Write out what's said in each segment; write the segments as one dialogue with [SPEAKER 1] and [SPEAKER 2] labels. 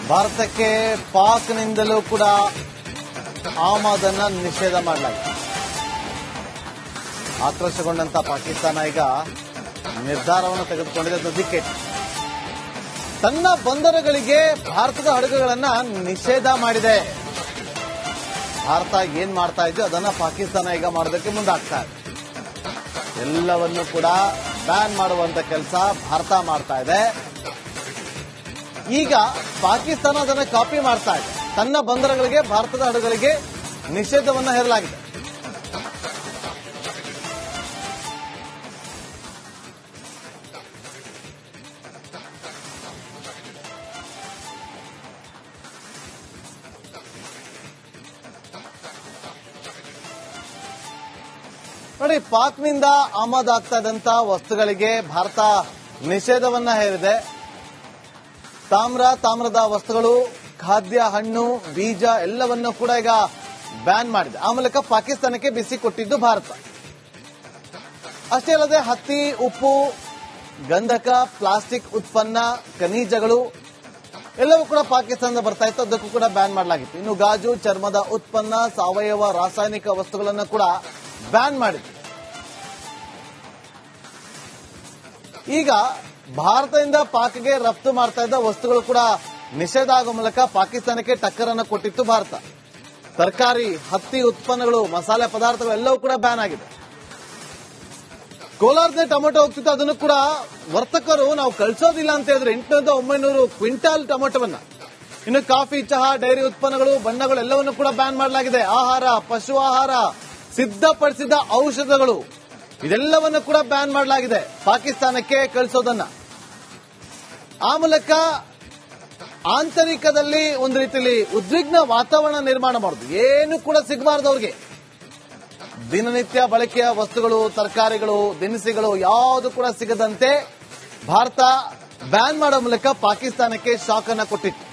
[SPEAKER 1] ಭಾರತಕ್ಕೆ ಪಾಕ್ನಿಂದಲೂ ಕೂಡ ಆಮದನ್ನ ನಿಷೇಧ ಮಾಡಲಾಗಿದೆ. ಆಕ್ರೋಶಗೊಂಡಂತ ಪಾಕಿಸ್ತಾನ ಈಗ ನಿರ್ಧಾರವನ್ನು ತೆಗೆದುಕೊಂಡಿದೆ. ಅದಕ್ಕೆ ತನ್ನ ಬಂದರುಗಳಿಗೆ ಭಾರತದ ಹಡಗುಗಳನ್ನ ನಿಷೇಧ ಮಾಡಿದೆ. ಭಾರತ ಏನ್ ಮಾಡ್ತಾ ಇದೆಯೋ ಅದನ್ನ ಪಾಕಿಸ್ತಾನ ಈಗ ಮಾಡೋದಕ್ಕೆ ಮುಂದಾಗ್ತಾ ಇದೆ. ಎಲ್ಲವನ್ನೂ ಕೂಡ ಬ್ಯಾನ್ ಮಾಡುವಂತ ಕೆಲಸ ಭಾರತ ಮಾಡ್ತಾ ಇದೆ. ಈಗ ಪಾಕಿಸ್ತಾನ ಅದನ್ನ ಕಾಪಿ ಮಾಡ್ತಾ ಇದೆ. ತನ್ನ ಬಂದರುಗಳಿಗೆ ಭಾರತದ ಹಡಗುಗಳಿಗೆ ನಿಷೇಧವನ್ನ ಹೇರಲಾಗಿದೆ. ನೋಡಿ, ಪಾಕ್ನಿಂದ ಆಮದಾಗ್ತಾ ಇದ್ದಂತ ವಸ್ತುಗಳಿಗೆ ಭಾರತ ನಿಷೇಧವನ್ನ ಹೇರಿದೆ. ತಾಮ್ರದ ವಸ್ತುಗಳು, ಖಾದ್ಯ, ಹಣ್ಣು, ಬೀಜ ಎಲ್ಲವನ್ನೂ ಕೂಡ ಈಗ ಬ್ಯಾನ್ ಮಾಡಿದೆ. ಆ ಮೂಲಕ ಪಾಕಿಸ್ತಾನಕ್ಕೆ ಬಿಸಿ ಕೊಟ್ಟಿದ್ದು ಭಾರತ. ಅಷ್ಟೇ ಅಲ್ಲದೆ ಹತ್ತಿ, ಉಪ್ಪು, ಗಂಧಕ, ಪ್ಲಾಸ್ಟಿಕ್ ಉತ್ಪನ್ನ, ಖನಿಜಗಳು ಎಲ್ಲವೂ ಕೂಡ ಪಾಕಿಸ್ತಾನದ ಬರ್ತಾ ಇತ್ತು. ಅದಕ್ಕೂ ಕೂಡ ಬ್ಯಾನ್ ಮಾಡಲಾಗಿತ್ತು. ಇನ್ನು ಗಾಜು, ಚರ್ಮದ ಉತ್ಪನ್ನ, ಸಾವಯವ ರಾಸಾಯನಿಕ ವಸ್ತುಗಳನ್ನು ಕೂಡ ಬ್ಯಾನ್ ಮಾಡಿದೆ. ಈಗ ಭಾರತದಿಂದ ಪಾಕ್ಗೆ ರಫ್ತು ಮಾಡ್ತಾ ಇದ್ದ ವಸ್ತುಗಳು ಕೂಡ ನಿಷೇಧ ಆಗುವ ಮೂಲಕ ಪಾಕಿಸ್ತಾನಕ್ಕೆ ಟಕ್ಕರನ್ನು ಕೊಟ್ಟಿತ್ತು ಭಾರತ. ತರಕಾರಿ, ಹತ್ತಿ ಉತ್ಪನ್ನಗಳು, ಮಸಾಲೆ ಪದಾರ್ಥಗಳು ಎಲ್ಲವೂ ಕೂಡ ಬ್ಯಾನ್ ಆಗಿದೆ. ಕೋಲಾರದ ಟೊಮೆಟೊ ಹೋಗ್ತಿತ್ತು, ಅದನ್ನು ಕೂಡ ವರ್ತಕರು ನಾವು ಕಳಿಸೋದಿಲ್ಲ ಅಂತ ಹೇಳಿದ್ರು. 800-900 ಕ್ವಿಂಟಾಲ್ ಟೊಮೆಟೊವನ್ನ. ಇನ್ನು ಕಾಫಿ, ಚಹಾ, ಡೈರಿ ಉತ್ಪನ್ನಗಳು, ಬಣ್ಣಗಳು ಎಲ್ಲವನ್ನೂ ಕೂಡ ಬ್ಯಾನ್ ಮಾಡಲಾಗಿದೆ. ಆಹಾರ, ಪಶು ಆಹಾರ, ಸಿದ್ಧಪಡಿಸಿದ ಔಷಧಗಳು ಇದೆಲ್ಲವನ್ನು ಕೂಡ ಬ್ಯಾನ್ ಮಾಡಲಾಗಿದೆ ಪಾಕಿಸ್ತಾನಕ್ಕೆ ಕಳಿಸೋದನ್ನ. ಆ ಮೂಲಕ ಆಂತರಿಕದಲ್ಲಿ ಒಂದು ರೀತಿಯಲ್ಲಿ ಉದ್ವಿಗ್ನ ವಾತಾವರಣ ನಿರ್ಮಾಣ ಮಾಡುದು. ಏನು ಕೂಡ ಸಿಗಬಾರದು ಅವ್ರಿಗೆ. ದಿನನಿತ್ಯ ಬಳಕೆಯ ವಸ್ತುಗಳು, ತರಕಾರಿಗಳು, ದಿನಸಿಗಳು ಯಾವುದು ಕೂಡ ಸಿಗದಂತೆ ಭಾರತ ಬ್ಯಾನ್ ಮಾಡೋ ಮೂಲಕ ಪಾಕಿಸ್ತಾನಕ್ಕೆ ಶಾಕ್ ಅನ್ನ ಕೊಟ್ಟಿತ್ತು.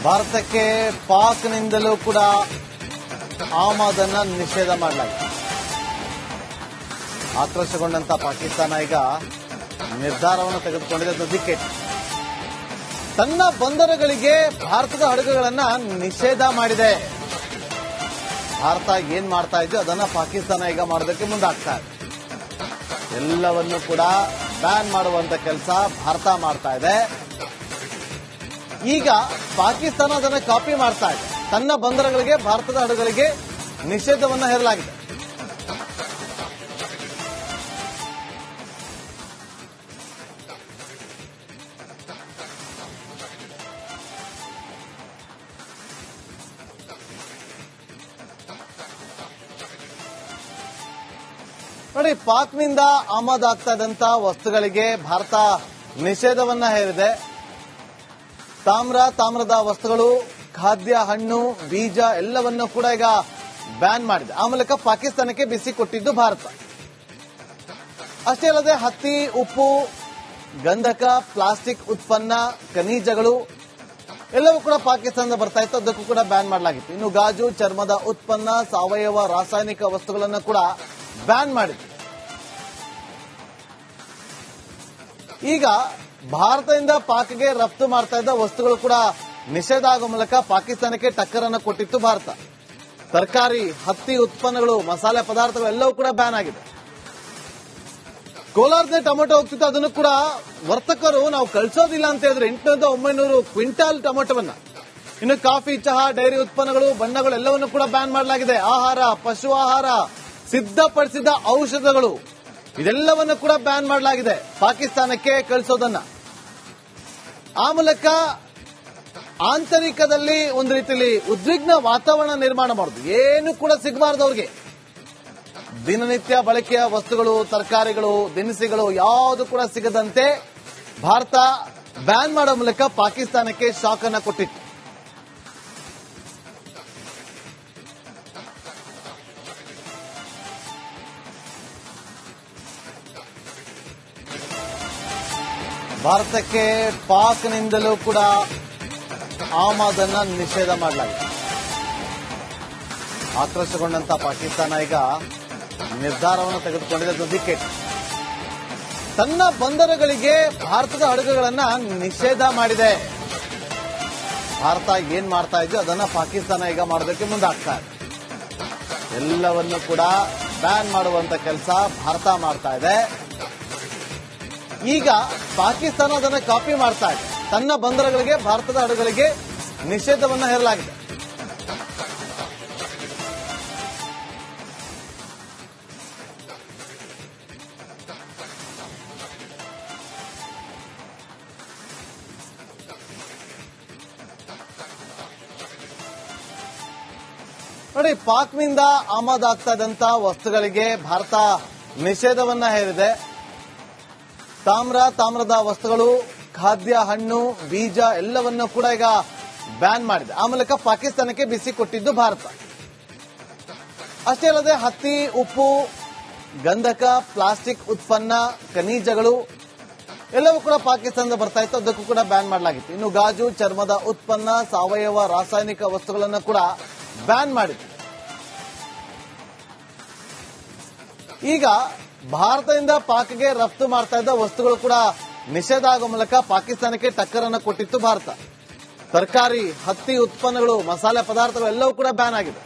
[SPEAKER 1] ಭಾರತಕ್ಕೆ ಪಾಕ್ನಿಂದಲೂ ಕೂಡ ಆಮದನ್ನ ನಿಷೇಧ ಮಾಡಲಾಗಿದೆ. ಆಕ್ರೋಶಗೊಂಡಂತ ಪಾಕಿಸ್ತಾನ ಈಗ ನಿರ್ಧಾರವನ್ನು ತೆಗೆದುಕೊಂಡಿದೆ. ಅದಕ್ಕೆ ತನ್ನ ಬಂದರುಗಳಿಗೆ ಭಾರತದ ಹಡಗುಗಳನ್ನ ನಿಷೇಧ ಮಾಡಿದೆ. ಭಾರತ ಏನ್ ಮಾಡ್ತಾ ಇದೆಯೋ ಅದನ್ನ ಪಾಕಿಸ್ತಾನ ಈಗ ಮಾಡೋದಕ್ಕೆ ಮುಂದಾಗ್ತಾ ಇದೆ. ಎಲ್ಲವನ್ನೂ ಕೂಡ ಬ್ಯಾನ್ ಮಾಡುವಂತ ಕೆಲಸ ಭಾರತ ಮಾಡ್ತಾ ಇದೆ. ಈಗ ಪಾಕಿಸ್ತಾನ ಅದನ್ನ ಕಾಪಿ ಮಾಡ್ತಾ ಇದೆ. ತನ್ನ ಬಂದರುಗಳಿಗೆ ಭಾರತದ ಹಡಗುಗಳಿಗೆ ನಿಷೇಧವನ್ನ ಹೇರಲಾಗಿದೆ. ನೋಡಿ, ಪಾಕ್ನಿಂದ ಆಮದಾಗ್ತಾ ಇದ್ದಂತ ವಸ್ತುಗಳಿಗೆ ಭಾರತ ನಿಷೇಧವನ್ನ ಹೇರಿದೆ. ತಾಮ್ರದ ವಸ್ತುಗಳು, ಖಾದ್ಯ, ಹಣ್ಣು, ಬೀಜ ಎಲ್ಲವನ್ನೂ ಕೂಡ ಈಗ ಬ್ಯಾನ್ ಮಾಡಿದೆ. ಆ ಮೂಲಕ ಪಾಕಿಸ್ತಾನಕ್ಕೆ ಬಿಸಿ ಕೊಟ್ಟಿದ್ದು ಭಾರತ. ಅಷ್ಟೇ ಅಲ್ಲದೆ ಹತ್ತಿ, ಉಪ್ಪು, ಗಂಧಕ, ಪ್ಲಾಸ್ಟಿಕ್ ಉತ್ಪನ್ನ, ಖನಿಜಗಳು ಎಲ್ಲವೂ ಕೂಡ ಪಾಕಿಸ್ತಾನದ ಬರ್ತಾ ಇತ್ತು. ಅದಕ್ಕೂ ಕೂಡ ಬ್ಯಾನ್ ಮಾಡಲಾಗಿತ್ತು. ಇನ್ನು ಗಾಜು, ಚರ್ಮದ ಉತ್ಪನ್ನ, ಸಾವಯವ ರಾಸಾಯನಿಕ ವಸ್ತುಗಳನ್ನು ಕೂಡ ಬ್ಯಾನ್ ಮಾಡಿದೆ. ಈಗ ಭಾರತದಿಂದ ಪಾಕ್ಗೆ ರಫ್ತು ಮಾಡ್ತಾ ಇದ್ದ ವಸ್ತುಗಳು ಕೂಡ ನಿಷೇಧ ಆಗುವ ಮೂಲಕ ಪಾಕಿಸ್ತಾನಕ್ಕೆ ಟಕ್ಕರನ್ನು ಕೊಟ್ಟಿತ್ತು ಭಾರತ. ತರಕಾರಿ, ಹತ್ತಿ ಉತ್ಪನ್ನಗಳು, ಮಸಾಲೆ ಪದಾರ್ಥಗಳು ಎಲ್ಲವೂ ಕೂಡ ಬ್ಯಾನ್ ಆಗಿದೆ. ಕೋಲಾರದ ಟೊಮೆಟೊ ಹೋಗ್ತಿತ್ತು, ಅದನ್ನು ಕೂಡ ವರ್ತಕರು ನಾವು ಕಳಿಸೋದಿಲ್ಲ ಅಂತ ಹೇಳಿದ್ರು. 800-900 ಕ್ವಿಂಟಾಲ್ ಟೊಮೆಟೊವನ್ನ. ಇನ್ನು ಕಾಫಿ, ಚಹಾ, ಡೈರಿ ಉತ್ಪನ್ನಗಳು, ಬಣ್ಣಗಳು ಎಲ್ಲವನ್ನೂ ಕೂಡ ಬ್ಯಾನ್ ಮಾಡಲಾಗಿದೆ. ಆಹಾರ, ಪಶು ಆಹಾರ, ಸಿದ್ಧಪಡಿಸಿದ ಔಷಧಗಳು ಇದೆಲ್ಲವನ್ನು ಕೂಡ ಬ್ಯಾನ್ ಮಾಡಲಾಗಿದೆ ಪಾಕಿಸ್ತಾನಕ್ಕೆ ಕಳಿಸೋದನ್ನ. ಆ ಮೂಲಕ ಆಂತರಿಕದಲ್ಲಿ ಒಂದು ರೀತಿಯಲ್ಲಿ ಉದ್ವಿಗ್ನ ವಾತಾವರಣ ನಿರ್ಮಾಣ ಮಾಡುದು. ಏನು ಕೂಡ ಸಿಗಬಾರದು ಅವ್ರಿಗೆ. ದಿನನಿತ್ಯ ಬಳಕೆಯ ವಸ್ತುಗಳು, ತರಕಾರಿಗಳು, ದಿನಸಿಗಳು ಯಾವುದು ಕೂಡ ಸಿಗದಂತೆ ಭಾರತ ಬ್ಯಾನ್ ಮಾಡೋ ಮೂಲಕ ಪಾಕಿಸ್ತಾನಕ್ಕೆ ಶಾಕ್ ಅನ್ನ ಕೊಟ್ಟಿತ್ತು. ಭಾರತಕ್ಕೆ ಪಾಕ್ನಿಂದಲೂ ಕೂಡ ಆಮದನ್ನ ನಿಷೇಧ ಮಾಡಲಾಗಿದೆ. ಆಕ್ರೋಶಗೊಂಡಂತ ಪಾಕಿಸ್ತಾನ ಈಗ ನಿರ್ಧಾರವನ್ನು ತೆಗೆದುಕೊಂಡಿದೆ. ವಿಕೆಟ್ ತನ್ನ ಬಂದರುಗಳಿಗೆ ಭಾರತದ ಹಡಗುಗಳನ್ನ ನಿಷೇಧ ಮಾಡಿದೆ. ಭಾರತ ಏನ್ ಮಾಡ್ತಾ ಇದೆಯೋ ಅದನ್ನ ಪಾಕಿಸ್ತಾನ ಈಗ ಮಾಡೋದಕ್ಕೆ ಮುಂದಾಗ್ತಾ ಇದೆ. ಎಲ್ಲವನ್ನು ಕೂಡ ಬ್ಯಾನ್ ಮಾಡುವಂತ ಕೆಲಸ ಭಾರತ ಮಾಡ್ತಾ ಇದೆ. ಈಗ ಪಾಕಿಸ್ತಾನ ಅದನ್ನ ಕಾಪಿ ಮಾಡ್ತಾ ಇದೆ. ತನ್ನ ಬಂದರುಗಳಿಗೆ ಭಾರತದ ಹಡಗುಗಳಿಗೆ ನಿಷೇಧವನ್ನು ಹೇರಲಾಗಿದೆ. ನೋಡಿ, ಪಾಕ್ನಿಂದ ಆಮದಾಗ್ತಾ ಇದ್ದಂತ ವಸ್ತುಗಳಿಗೆ ಭಾರತ ನಿಷೇಧವನ್ನ ಹೇರಿದೆ. ತಾಮ್ರದ ವಸ್ತುಗಳು, ಖಾದ್ಯ, ಹಣ್ಣು, ಬೀಜ ಎಲ್ಲವನ್ನೂ ಕೂಡ ಈಗ ಬ್ಯಾನ್ ಮಾಡಿದೆ. ಆ ಮೂಲಕ ಪಾಕಿಸ್ತಾನಕ್ಕೆ ಬಿಸಿ ಕೊಟ್ಟಿದ್ದು ಭಾರತ. ಅಷ್ಟೇ ಅಲ್ಲದೆ ಹತ್ತಿ, ಉಪ್ಪು, ಗಂಧಕ, ಪ್ಲಾಸ್ಟಿಕ್ ಉತ್ಪನ್ನ, ಖನಿಜಗಳು ಎಲ್ಲವೂ ಕೂಡ ಪಾಕಿಸ್ತಾನದ ಬರ್ತಾ ಇತ್ತು. ಅದಕ್ಕೂ ಕೂಡ ಬ್ಯಾನ್ ಮಾಡಲಾಗಿತ್ತು. ಇನ್ನು ಗಾಜು, ಚರ್ಮದ ಉತ್ಪನ್ನ, ಸಾವಯವ ರಾಸಾಯನಿಕ ವಸ್ತುಗಳನ್ನು ಕೂಡ ಬ್ಯಾನ್ ಮಾಡಿದೆ. ಈಗ ಭಾರತದಿಂದ ಪಾಕ್ಗೆ ರಫ್ತು ಮಾಡ್ತಾ ಇದ್ದ ವಸ್ತುಗಳು ಕೂಡ ನಿಷೇಧ ಆಗುವ ಮೂಲಕ ಪಾಕಿಸ್ತಾನಕ್ಕೆ ಟಕ್ಕರನ್ನು ಕೊಟ್ಟಿತ್ತು ಭಾರತ. ತರಕಾರಿ, ಹತ್ತಿ ಉತ್ಪನ್ನಗಳು, ಮಸಾಲೆ ಪದಾರ್ಥಗಳು ಎಲ್ಲವೂ ಕೂಡ ಬ್ಯಾನ್ ಆಗಿದೆ.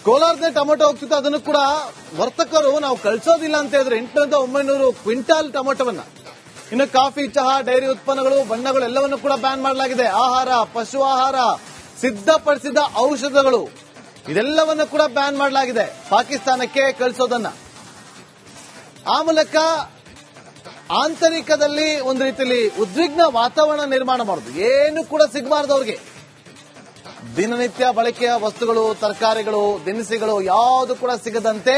[SPEAKER 1] ಕೋಲಾರದ ಟೊಮೆಟೊ ಹೋಗ್ತಿತ್ತು, ಅದನ್ನು ಕೂಡ ವರ್ತಕರು ನಾವು ಕಳಿಸೋದಿಲ್ಲ ಅಂತ ಹೇಳಿದ್ರೆ 800-900 ಕ್ವಿಂಟಾಲ್ ಟೊಮೆಟೊವನ್ನ. ಇನ್ನು ಕಾಫಿ, ಚಹಾ, ಡೈರಿ ಉತ್ಪನ್ನಗಳು, ಬಣ್ಣಗಳು ಎಲ್ಲವನ್ನು ಕೂಡ ಬ್ಯಾನ್ ಮಾಡಲಾಗಿದೆ. ಆಹಾರ, ಪಶು ಆಹಾರ, ಸಿದ್ಧಪಡಿಸಿದ ಔಷಧಗಳು ಇದೆಲ್ಲವನ್ನು ಕೂಡ ಬ್ಯಾನ್ ಮಾಡಲಾಗಿದೆ ಪಾಕಿಸ್ತಾನಕ್ಕೆ ಕಳಿಸೋದನ್ನ. ಆ ಮೂಲಕ ಆಂತರಿಕದಲ್ಲಿ ಒಂದು ರೀತಿಯಲ್ಲಿ ಉದ್ವಿಗ್ನ ವಾತಾವರಣ ನಿರ್ಮಾಣ ಮಾಡೋದು. ಏನು ಕೂಡ ಸಿಗಬಾರದು ಅವ್ರಿಗೆ. ದಿನನಿತ್ಯ ಬಳಕೆಯ ವಸ್ತುಗಳು, ತರಕಾರಿಗಳು, ದಿನಸಿಗಳು ಯಾವುದು ಕೂಡ ಸಿಗದಂತೆ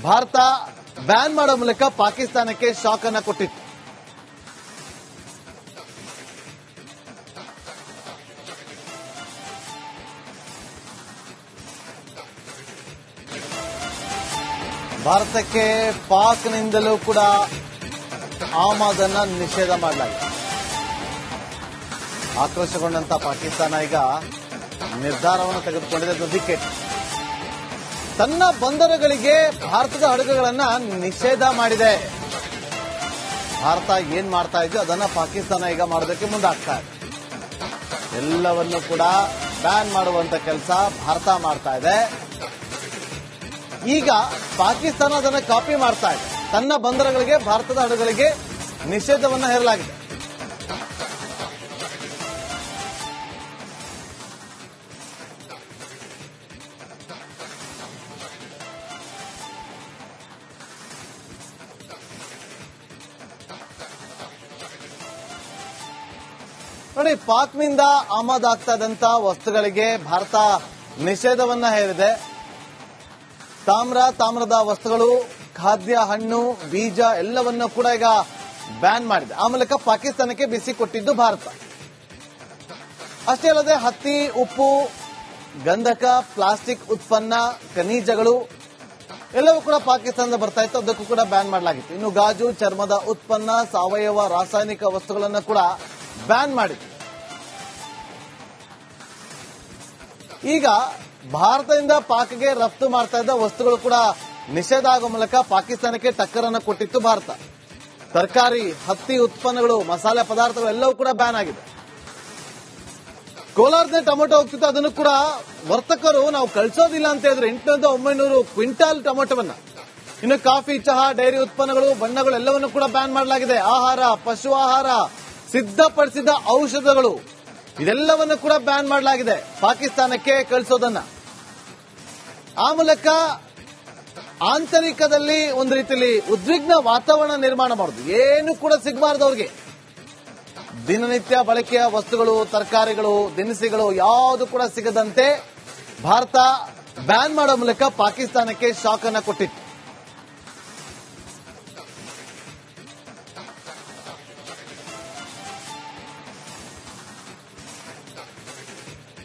[SPEAKER 1] ಭಾರತ ಬ್ಯಾನ್ ಮಾಡೋ ಮೂಲಕ ಪಾಕಿಸ್ತಾನಕ್ಕೆ ಶಾಕ್ ಅನ್ನ ಕೊಟ್ಟಿತ್ತು. ಭಾರತಕ್ಕೆ ಪಾಕ್ನಿಂದಲೂ ಕೂಡ ಆಮದನ್ನ ನಿಷೇಧ ಮಾಡಲಾಗಿದೆ. ಆಕ್ರೋಶಗೊಂಡಂತ ಪಾಕಿಸ್ತಾನ ಈಗ ನಿರ್ಧಾರವನ್ನು ತೆಗೆದುಕೊಂಡಿದೆ. ವಿಕೆಟ್ ತನ್ನ ಬಂದರುಗಳಿಗೆ ಭಾರತದ ಹಡಗುಗಳನ್ನ ನಿಷೇಧ ಮಾಡಿದೆ. ಭಾರತ ಏನ್ ಮಾಡ್ತಾ ಇದೆಯೋ ಅದನ್ನ ಪಾಕಿಸ್ತಾನ ಈಗ ಮಾಡೋದಕ್ಕೆ ಮುಂದಾಗ್ತಾ ಇದೆ. ಎಲ್ಲವನ್ನು ಕೂಡ ಬ್ಯಾನ್ ಮಾಡುವಂತ ಕೆಲಸ ಭಾರತ ಮಾಡ್ತಾ ಇದೆ. ಈಗ ಪಾಕಿಸ್ತಾನ ಅದನ್ನ ಕಾಪಿ ಮಾಡ್ತಾ ಇದೆ. ತನ್ನ ಬಂದರುಗಳಿಗೆ ಭಾರತದ ಹಡಗುಗಳಿಗೆ ನಿಷೇಧವನ್ನು ಹೇರಲಾಗಿದೆ. ನೋಡಿ, ಪಾಕ್ನಿಂದ ಆಮದಾಗ್ತಾ ಇದ್ದಂತ ವಸ್ತುಗಳಿಗೆ ಭಾರತ ನಿಷೇಧವನ್ನ ಹೇರಿದೆ. ತಾಮ್ರದ ವಸ್ತುಗಳು, ಖಾದ್ಯ, ಹಣ್ಣು, ಬೀಜ ಎಲ್ಲವನ್ನೂ ಕೂಡ ಈಗ ಬ್ಯಾನ್ ಮಾಡಿದೆ. ಆ ಮೂಲಕ ಪಾಕಿಸ್ತಾನಕ್ಕೆ ಬಿಸಿ ಕೊಟ್ಟಿದ್ದು ಭಾರತ. ಅಷ್ಟೇ ಅಲ್ಲದೆ ಹತ್ತಿ, ಉಪ್ಪು, ಗಂಧಕ, ಪ್ಲಾಸ್ಟಿಕ್ ಉತ್ಪನ್ನ, ಖನಿಜಗಳು ಎಲ್ಲವೂ ಕೂಡ ಪಾಕಿಸ್ತಾನದ ಬರ್ತಾ ಇತ್ತು. ಅದಕ್ಕೂ ಕೂಡ ಬ್ಯಾನ್ ಮಾಡಲಾಗಿತ್ತು. ಇನ್ನು ಗಾಜು, ಚರ್ಮದ ಉತ್ಪನ್ನ, ಸಾವಯವ ರಾಸಾಯನಿಕ ವಸ್ತುಗಳನ್ನು ಕೂಡ ಬ್ಯಾನ್ ಮಾಡಿತ್ತು. ಈಗ ಭಾರತದಿಂದ ಪಾಕ್ಗೆ ರಫ್ತು ಮಾಡ್ತಾ ಇದ್ದ ವಸ್ತುಗಳು ಕೂಡ ನಿಷೇಧ ಆಗುವ ಮೂಲಕ ಪಾಕಿಸ್ತಾನಕ್ಕೆ ಟಕ್ಕರನ್ನು ಕೊಟ್ಟಿತ್ತು ಭಾರತ. ತರಕಾರಿ, ಹತ್ತಿ ಉತ್ಪನ್ನಗಳು, ಮಸಾಲೆ ಪದಾರ್ಥಗಳು ಎಲ್ಲವೂ ಕೂಡ ಬ್ಯಾನ್ ಆಗಿದೆ. ಕೋಲಾರದ ಟೊಮೆಟೊ ಹೋಗ್ತಿತ್ತು, ಅದನ್ನು ಕೂಡ ವರ್ತಕರು ನಾವು ಕಳಿಸೋದಿಲ್ಲ ಅಂತ ಹೇಳಿದ್ರೆ 800-900 ಕ್ವಿಂಟಾಲ್ ಟೊಮೆಟೊವನ್ನ. ಇನ್ನು ಕಾಫಿ, ಚಹಾ, ಡೈರಿ ಉತ್ಪನ್ನಗಳು, ಬಣ್ಣಗಳು ಎಲ್ಲವನ್ನು ಕೂಡ ಬ್ಯಾನ್ ಮಾಡಲಾಗಿದೆ. ಆಹಾರ, ಪಶು ಆಹಾರ, ಸಿದ್ಧಪಡಿಸಿದ ಔಷಧಗಳು ಇದೆಲ್ಲವನ್ನು ಕೂಡ ಬ್ಯಾನ್ ಮಾಡಲಾಗಿದೆ ಪಾಕಿಸ್ತಾನಕ್ಕೆ ಕಳಿಸೋದನ್ನ. ಆ ಮೂಲಕ ಆಂತರಿಕದಲ್ಲಿ ಒಂದು ರೀತಿಯಲ್ಲಿ ಉದ್ವಿಗ್ನ ವಾತಾವರಣ ನಿರ್ಮಾಣ ಮಾಡೋದು. ಏನು ಕೂಡ ಸಿಗಬಾರದು ಅವ್ರಿಗೆ. ದಿನನಿತ್ಯ ಬಳಕೆಯ ವಸ್ತುಗಳು, ತರಕಾರಿಗಳು, ದಿನಸಿಗಳು ಯಾವುದು ಕೂಡ ಸಿಗದಂತೆ ಭಾರತ ಬ್ಯಾನ್ ಮಾಡೋ ಮೂಲಕ ಪಾಕಿಸ್ತಾನಕ್ಕೆ ಶಾಕ್ ಅನ್ನ ಕೊಟ್ಟಿತ್ತು.